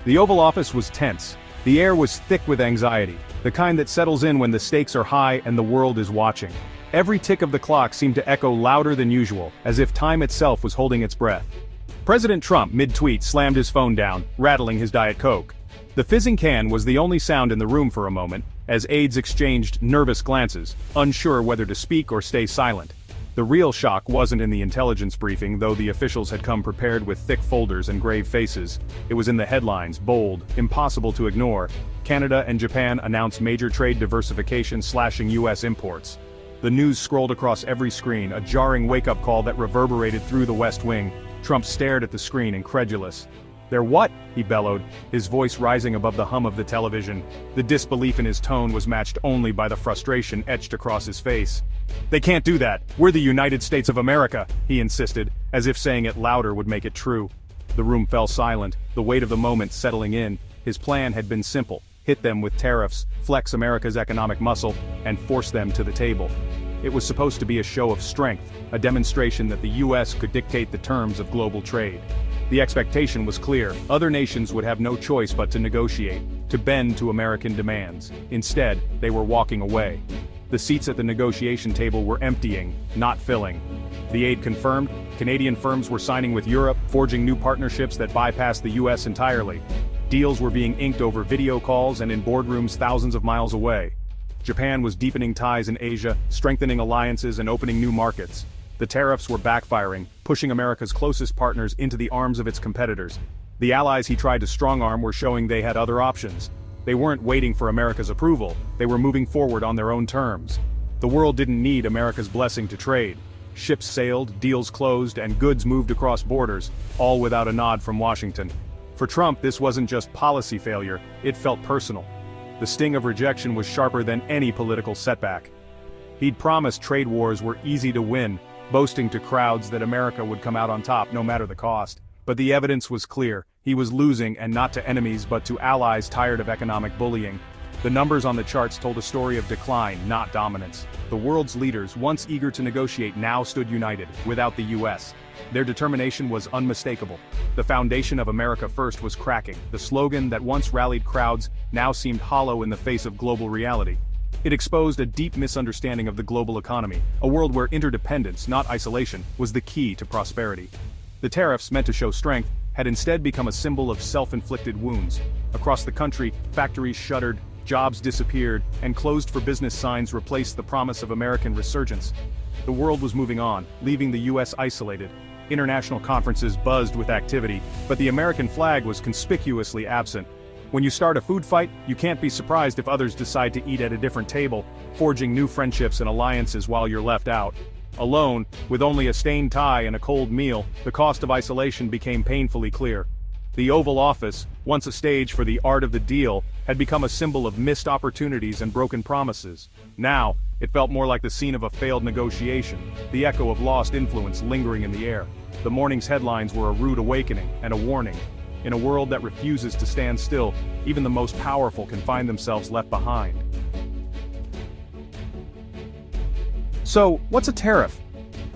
The Oval Office was tense. The air was thick with anxiety, the kind that settles in when the stakes are high and the world is watching. Every tick of the clock seemed to echo louder than usual, as if time itself was holding its breath. President Trump, mid-tweet, slammed his phone down, rattling his Diet Coke. The fizzing can was the only sound in the room for a moment, as aides exchanged nervous glances, unsure whether to speak or stay silent. The real shock wasn't in the intelligence briefing, though the officials had come prepared with thick folders and grave faces. It was in the headlines, bold, impossible to ignore. Canada and Japan announced major trade diversification, slashing U.S. imports. The news scrolled across every screen, a jarring wake-up call that reverberated through the West Wing. Trump stared at the screen, incredulous. "They're what?" he bellowed, his voice rising above the hum of the television. The disbelief in his tone was matched only by the frustration etched across his face. "They can't do that. We're the United States of America," he insisted, as if saying it louder would make it true. The room fell silent, the weight of the moment settling in. His plan had been simple: hit them with tariffs, flex America's economic muscle, and force them to the table. It was supposed to be a show of strength, a demonstration that the U.S. could dictate the terms of global trade. The expectation was clear: other nations would have no choice but to negotiate, to bend to American demands. Instead, they were walking away. The seats at the negotiation table were emptying, not filling. The aide confirmed, Canadian firms were signing with Europe, forging new partnerships that bypassed the U.S. entirely. Deals were being inked over video calls and in boardrooms thousands of miles away. Japan was deepening ties in Asia, strengthening alliances and opening new markets. The tariffs were backfiring, pushing America's closest partners into the arms of its competitors. The allies he tried to strong-arm were showing they had other options. They weren't waiting for America's approval, they were moving forward on their own terms. The world didn't need America's blessing to trade. Ships sailed, deals closed, and goods moved across borders, all without a nod from Washington. For Trump, this wasn't just policy failure, it felt personal. The sting of rejection was sharper than any political setback. He'd promised trade wars were easy to win, boasting to crowds that America would come out on top no matter the cost. But the evidence was clear: he was losing, and not to enemies but to allies tired of economic bullying. The numbers on the charts told a story of decline, not dominance. The world's leaders, once eager to negotiate, now stood united, without the U.S. Their determination was unmistakable. The foundation of America First was cracking. The slogan that once rallied crowds now seemed hollow in the face of global reality. It exposed a deep misunderstanding of the global economy, a world where interdependence, not isolation, was the key to prosperity. The tariffs, meant to show strength, had instead become a symbol of self-inflicted wounds. Across the country, factories shuttered, jobs disappeared, and closed-for-business signs replaced the promise of American resurgence. The world was moving on, leaving the U.S. isolated. International conferences buzzed with activity, but the American flag was conspicuously absent. When you start a food fight, you can't be surprised if others decide to eat at a different table, forging new friendships and alliances while you're left out. Alone, with only a stained tie and a cold meal, the cost of isolation became painfully clear. The Oval Office, once a stage for the art of the deal, had become a symbol of missed opportunities and broken promises. Now, it felt more like the scene of a failed negotiation, the echo of lost influence lingering in the air. The morning's headlines were a rude awakening and a warning. In a world that refuses to stand still, even the most powerful can find themselves left behind. So, what's a tariff?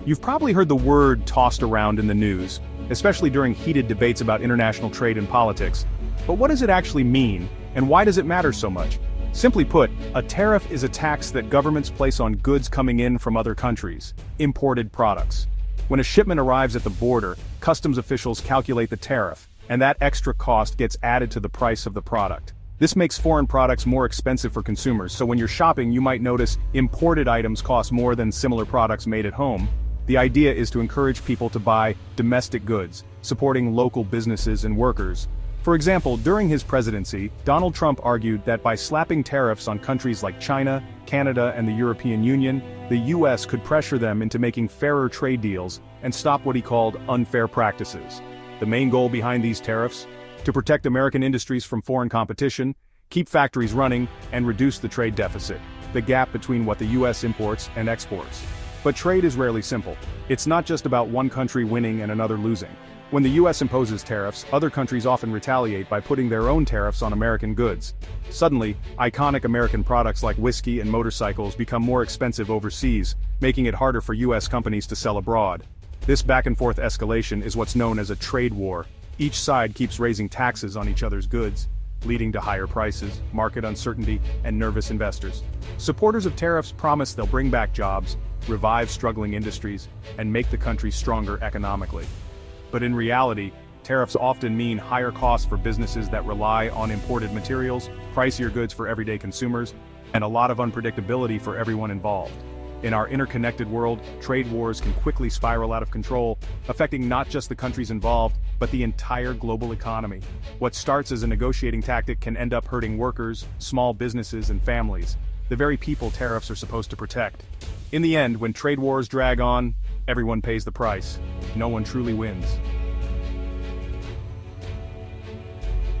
You've probably heard the word tossed around in the news, especially during heated debates about international trade and politics. But what does it actually mean, and why does it matter so much? Simply put, a tariff is a tax that governments place on goods coming in from other countries, imported products. When a shipment arrives at the border, customs officials calculate the tariff, and that extra cost gets added to the price of the product. This makes foreign products more expensive for consumers, so when you're shopping you might notice imported items cost more than similar products made at home. The idea is to encourage people to buy domestic goods, supporting local businesses and workers. For example, during his presidency, Donald Trump argued that by slapping tariffs on countries like China, Canada, and the European Union, the U.S. could pressure them into making fairer trade deals and stop what he called unfair practices. The main goal behind these tariffs? To protect American industries from foreign competition, keep factories running, and reduce the trade deficit, the gap between what the U.S. imports and exports. But trade is rarely simple. It's not just about one country winning and another losing. When the U.S. imposes tariffs, other countries often retaliate by putting their own tariffs on American goods. Suddenly, iconic American products like whiskey and motorcycles become more expensive overseas, making it harder for U.S. companies to sell abroad. This back-and-forth escalation is what's known as a trade war. Each side keeps raising taxes on each other's goods, leading to higher prices, market uncertainty, and nervous investors. Supporters of tariffs promise they'll bring back jobs, revive struggling industries, and make the country stronger economically. But in reality, tariffs often mean higher costs for businesses that rely on imported materials, pricier goods for everyday consumers, and a lot of unpredictability for everyone involved. In our interconnected world, trade wars can quickly spiral out of control, affecting not just the countries involved, but the entire global economy. What starts as a negotiating tactic can end up hurting workers, small businesses, and families, the very people tariffs are supposed to protect. In the end, when trade wars drag on, everyone pays the price. No one truly wins.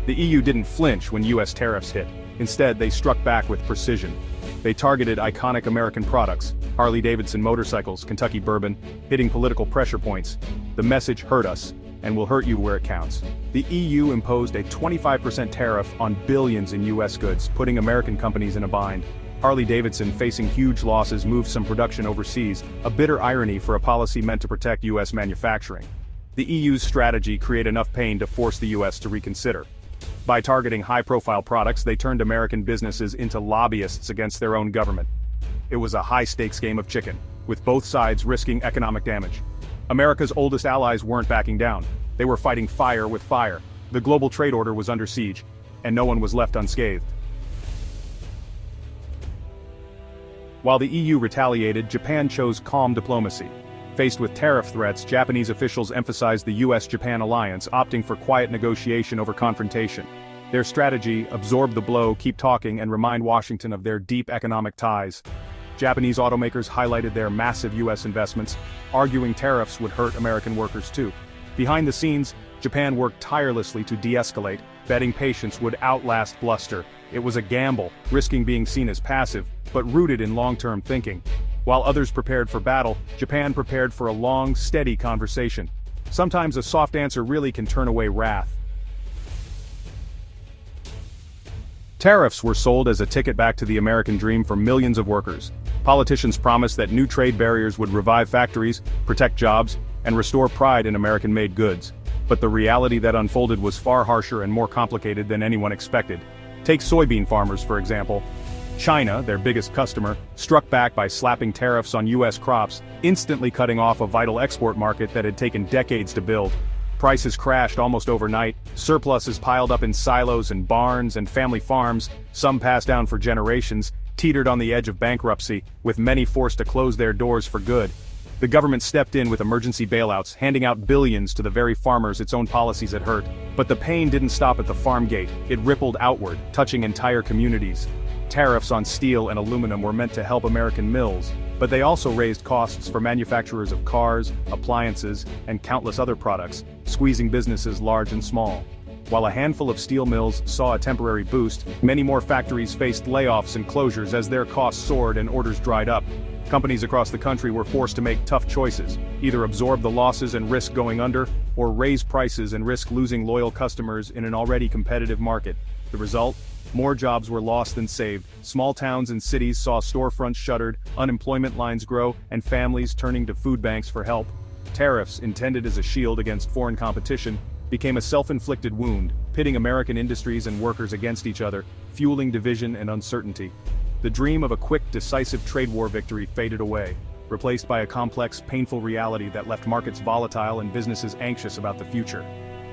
The EU didn't flinch when US tariffs hit. Instead, they struck back with precision. They targeted iconic American products, Harley-Davidson motorcycles, Kentucky bourbon, hitting political pressure points. The message hurt us, and will hurt you where it counts. The EU imposed a 25% tariff on billions in US goods, putting American companies in a bind. Harley-Davidson, facing huge losses, moved some production overseas, a bitter irony for a policy meant to protect US manufacturing. The EU's strategy created enough pain to force the US to reconsider. By targeting high-profile products, they turned American businesses into lobbyists against their own government. It was a high-stakes game of chicken, with both sides risking economic damage. America's oldest allies weren't backing down. They were fighting fire with fire. The global trade order was under siege, and no one was left unscathed. While the EU retaliated, Japan chose calm diplomacy. Faced with tariff threats, Japanese officials emphasized the US-Japan alliance, opting for quiet negotiation over confrontation. Their strategy: absorb the blow, keep talking, and remind Washington of their deep economic ties. Japanese automakers highlighted their massive US investments, arguing tariffs would hurt American workers too. Behind the scenes, Japan worked tirelessly to de-escalate, betting patience would outlast bluster. It was a gamble, risking being seen as passive, but rooted in long-term thinking. While others prepared for battle, Japan prepared for a long, steady conversation. Sometimes a soft answer really can turn away wrath. Tariffs were sold as a ticket back to the American dream for millions of workers. Politicians promised that new trade barriers would revive factories, protect jobs, and restore pride in American-made goods. But the reality that unfolded was far harsher and more complicated than anyone expected. Take soybean farmers, for example. China, their biggest customer, struck back by slapping tariffs on US crops, instantly cutting off a vital export market that had taken decades to build. Prices crashed almost overnight, surpluses piled up in silos and barns, and family farms, some passed down for generations, teetered on the edge of bankruptcy, with many forced to close their doors for good. The government stepped in with emergency bailouts, handing out billions to the very farmers its own policies had hurt. But the pain didn't stop at the farm gate, it rippled outward, touching entire communities. Tariffs on steel and aluminum were meant to help American mills, but they also raised costs for manufacturers of cars, appliances, and countless other products, squeezing businesses large and small. While a handful of steel mills saw a temporary boost, many more factories faced layoffs and closures as their costs soared and orders dried up. Companies across the country were forced to make tough choices, either absorb the losses and risk going under, or raise prices and risk losing loyal customers in an already competitive market. The result? More jobs were lost than saved. Small towns and cities saw storefronts shuttered, unemployment lines grow, and families turning to food banks for help. Tariffs, intended as a shield against foreign competition, became a self-inflicted wound, pitting American industries and workers against each other, fueling division and uncertainty. The dream of a quick, decisive trade war victory faded away, replaced by a complex, painful reality that left markets volatile and businesses anxious about the future.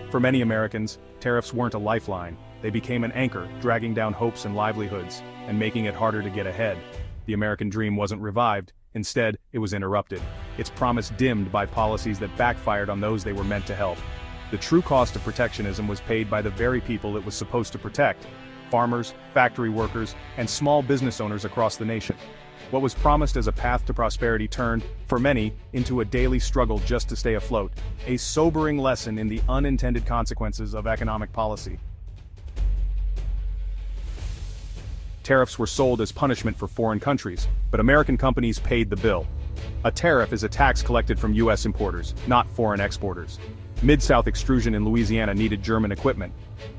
For many Americans, tariffs weren't a lifeline. They became an anchor, dragging down hopes and livelihoods, and making it harder to get ahead. The American dream wasn't revived. Instead, it was interrupted, its promise dimmed by policies that backfired on those they were meant to help. The true cost of protectionism was paid by the very people it was supposed to protect: farmers, factory workers, and small business owners across the nation. What was promised as a path to prosperity turned, for many, into a daily struggle just to stay afloat, a sobering lesson in the unintended consequences of economic policy. Tariffs were sold as punishment for foreign countries, but American companies paid the bill. A tariff is a tax collected from US importers, not foreign exporters. Mid-South extrusion in Louisiana needed German equipment.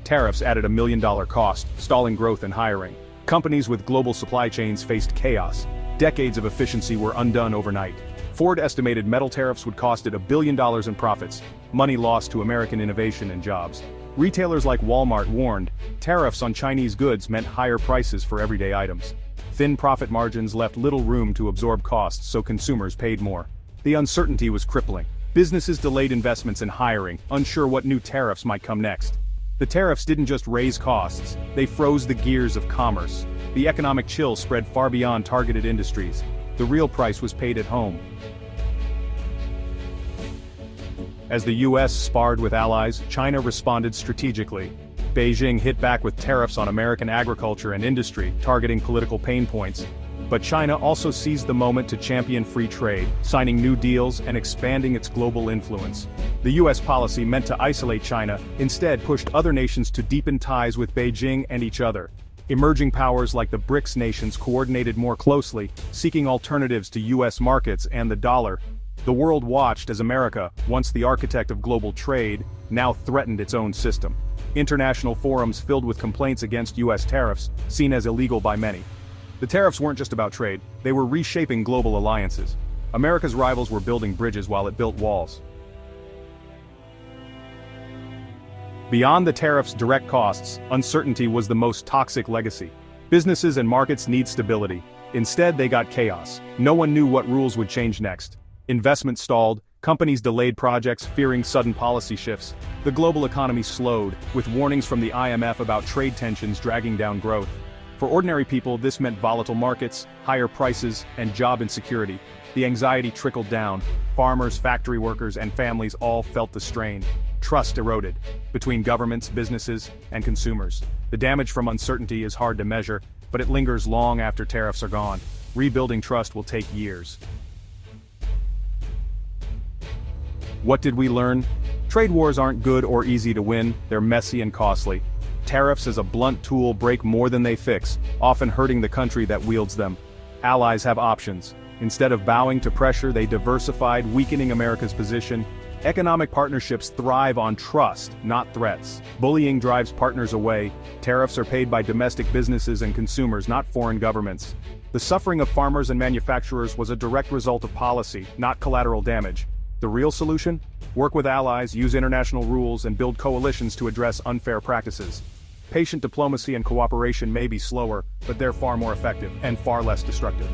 Tariffs added $1 million cost, stalling growth and hiring. Companies with global supply chains faced chaos. Decades of efficiency were undone overnight. Ford estimated metal tariffs would cost it $1 billion in profits. money lost to American innovation and jobs. Retailers like Walmart warned, tariffs on Chinese goods meant higher prices for everyday items. Thin profit margins left little room to absorb costs, so consumers paid more. The uncertainty was crippling. Businesses delayed investments in hiring, unsure what new tariffs might come next. The tariffs didn't just raise costs, they froze the gears of commerce. The economic chill spread far beyond targeted industries. The real price was paid at home. As the US sparred with allies, China responded strategically. Beijing hit back with tariffs on American agriculture and industry, targeting political pain points. But China also seized the moment to champion free trade, signing new deals and expanding its global influence. The US policy meant to isolate China, instead pushed other nations to deepen ties with Beijing and each other. Emerging powers like the BRICS nations coordinated more closely, seeking alternatives to US markets and the dollar. The world watched as America, once the architect of global trade, now threatened its own system. International forums filled with complaints against US tariffs, seen as illegal by many. The tariffs weren't just about trade, they were reshaping global alliances. America's rivals were building bridges while it built walls. Beyond the tariffs' direct costs, uncertainty was the most toxic legacy. Businesses and markets need stability. Instead, they got chaos. No one knew what rules would change next. Investment stalled, companies delayed projects, fearing sudden policy shifts. The global economy slowed, with warnings from the IMF about trade tensions dragging down growth. For ordinary people, this meant volatile markets, higher prices, and job insecurity. The anxiety trickled down. Farmers, factory workers, and families all felt the strain. Trust eroded between governments, businesses, and consumers. The damage from uncertainty is hard to measure, but it lingers long after tariffs are gone. Rebuilding trust will take years. What did we learn? Trade wars aren't good or easy to win, they're messy and costly. Tariffs as a blunt tool break more than they fix, often hurting the country that wields them. Allies have options. Instead of bowing to pressure, they diversified, weakening America's position. Economic partnerships thrive on trust, not threats. Bullying drives partners away. Tariffs are paid by domestic businesses and consumers, not foreign governments. The suffering of farmers and manufacturers was a direct result of policy, not collateral damage. The real solution? Work with allies, use international rules, and build coalitions to address unfair practices. Patient diplomacy and cooperation may be slower, but they're far more effective and far less destructive.